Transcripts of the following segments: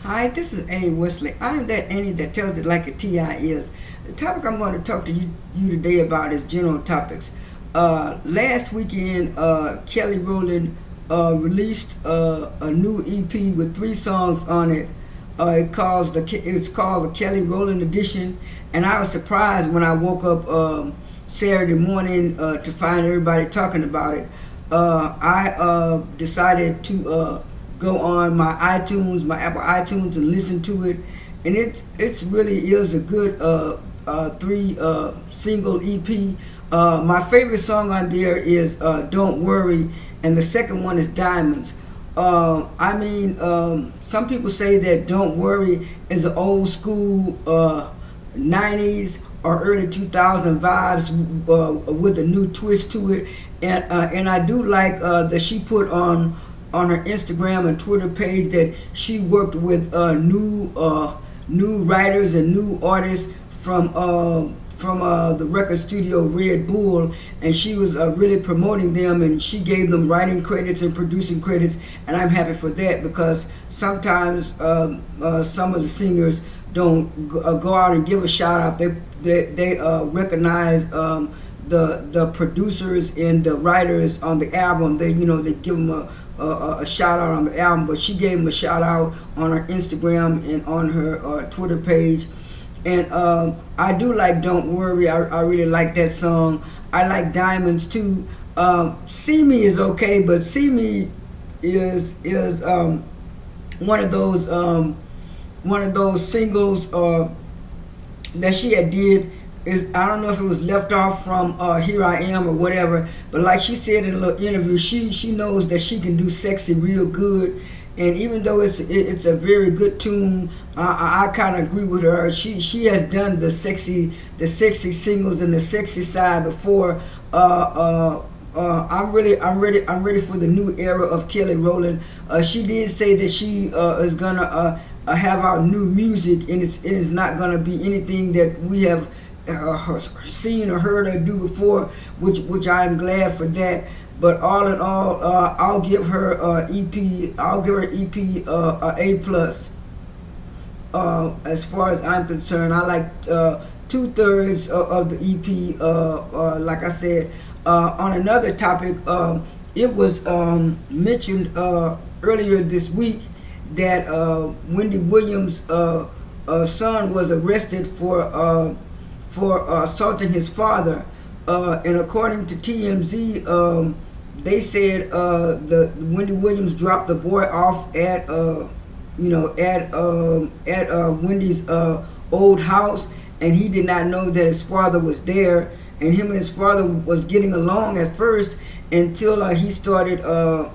Hi, this is A. Wesley. I am that Annie that tells it like a TI is. The topic I'm going to talk to you today about is general topics. Last weekend, Kelly Rowland released a new EP with 3 songs on it. It's called the Kelly Rowland Edition, and I was surprised when I woke up Saturday morning to find everybody talking about it. I decided to go on my Apple iTunes, and listen to it, and it's really is a good 3 single EP. My favorite song on there is "Don't Worry," and the second one is "Diamonds." Some people say that "Don't Worry" is an old school 90s or early 2000 vibes with a new twist to it, and I do like that she put on her Instagram and Twitter page that she worked with new writers and new artists from the record studio Red Bull, and she was really promoting them, and she gave them writing credits and producing credits, and I'm happy for that because sometimes some of the singers don't go out and give a shout out. They recognize the producers and the writers on the album. They give them a shout out on the album, but she gave him a shout out on her Instagram and on her Twitter page. And I do like "Don't Worry." I really like that song. I like "Diamonds" too. "See Me" is okay, but "See Me" is one of those singles that she had did. I don't know if it was left off from "Here I Am" or whatever, but like she said in a little interview, she knows that she can do sexy real good, and even though it's a very good tune, I kind of agree with her. She has done the sexy singles and the sexy side before. I'm ready for the new era of Kelly Rowland. She did say that she is gonna have out new music, and it is not gonna be anything that we have seen or heard her do before, which I am glad for that. But all in all, I'll give her EP. I'll give her EP a A+. As far as I'm concerned, I like 2/3 of the EP. Like I said, on another topic, it was mentioned earlier this week that Wendy Williams' son was arrested for assaulting his father, and according to TMZ, they said the Wendy Williams dropped the boy off at Wendy's old house, and he did not know that his father was there, and him and his father was getting along at first until he started and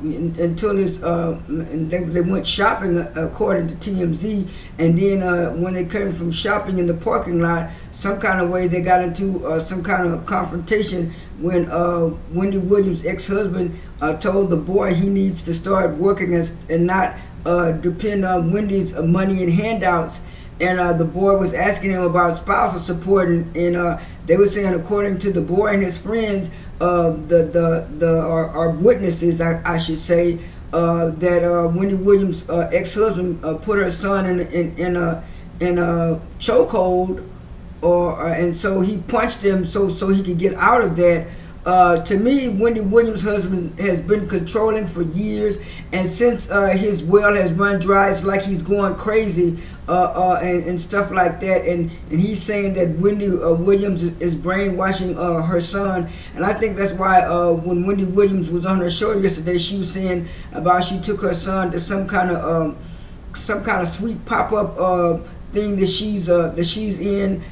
they went shopping according to TMZ, and then when they came from shopping in the parking lot, some kind of way they got into some kind of confrontation when Wendy Williams' ex-husband told the boy he needs to start working and not depend on Wendy's money and handouts. And the boy was asking him about spousal support, and they were saying, according to the boy and his friends, our witnesses, I should say, that Wendy Williams' ex-husband put her son in a chokehold, and so he punched him so he could get out of that. To me, Wendy Williams' husband has been controlling for years, and since his well has run dry, it's like he's going crazy and stuff like that. And he's saying that Wendy Williams is brainwashing her son, and I think that's why when Wendy Williams was on her show yesterday, she was saying about she took her son to some kind of sweet pop-up thing that she's in.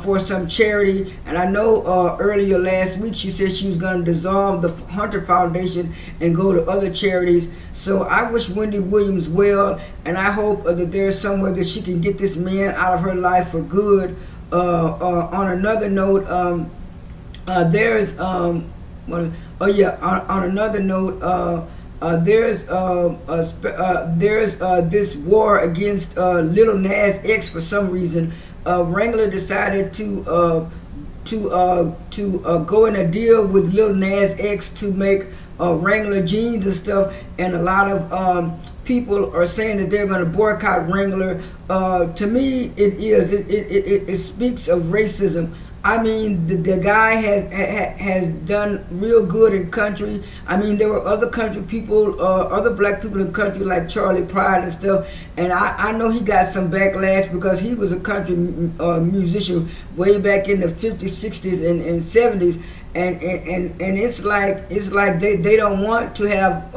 For some charity, and I know earlier last week she said she was going to dissolve the Hunter Foundation and go to other charities. So I wish Wendy Williams well, and I hope that there's some way that she can get this man out of her life for good. On another note, there's on another note. There's this war against Lil Nas X for some reason. Wrangler decided to go in a deal with Lil Nas X to make Wrangler jeans and stuff, and a lot of people are saying that they're going to boycott Wrangler. To me, it is. It speaks of racism. I mean, the guy has done real good in country. I mean, there were other country people, other black people in country like Charlie Pride and stuff. And I know he got some backlash because he was a country musician way back in the 50s, 60s, and 70s. And it's like they don't want to have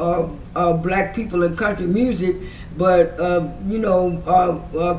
black people in country music. But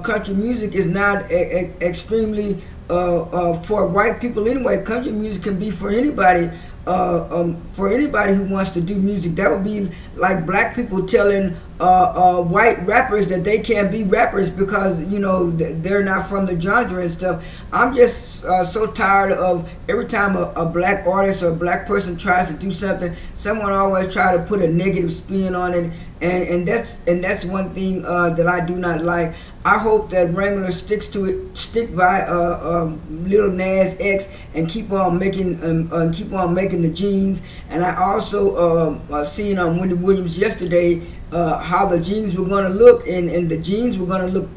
country music is not extremely for white people anyway. Country music can be for anybody who wants to do music. That would be like black people telling white rappers that they can't be rappers because they're not from the genre and stuff. I'm just so tired of every time a black artist or a black person tries to do something, someone always try to put a negative spin on it, and that's one thing that I do not like. I hope that Wrangler stick by Lil Nas X and keep on making the jeans. And I also seen on Wendy Williams yesterday how the jeans were going to look, and the jeans were going to look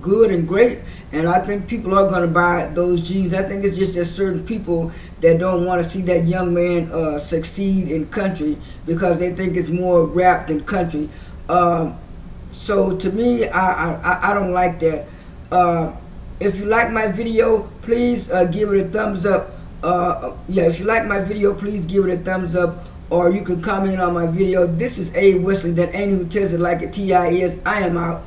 good and great. And I think people are going to buy those jeans. I think it's just that certain people that don't want to see that young man succeed in country because they think it's more rap than country. So to me, I don't like that. If you like my video, please give it a thumbs up. If you like my video, please give it a thumbs up, or you can comment on my video. This is A. Wesley, that ain't who tells it like a T.I. is. I am out.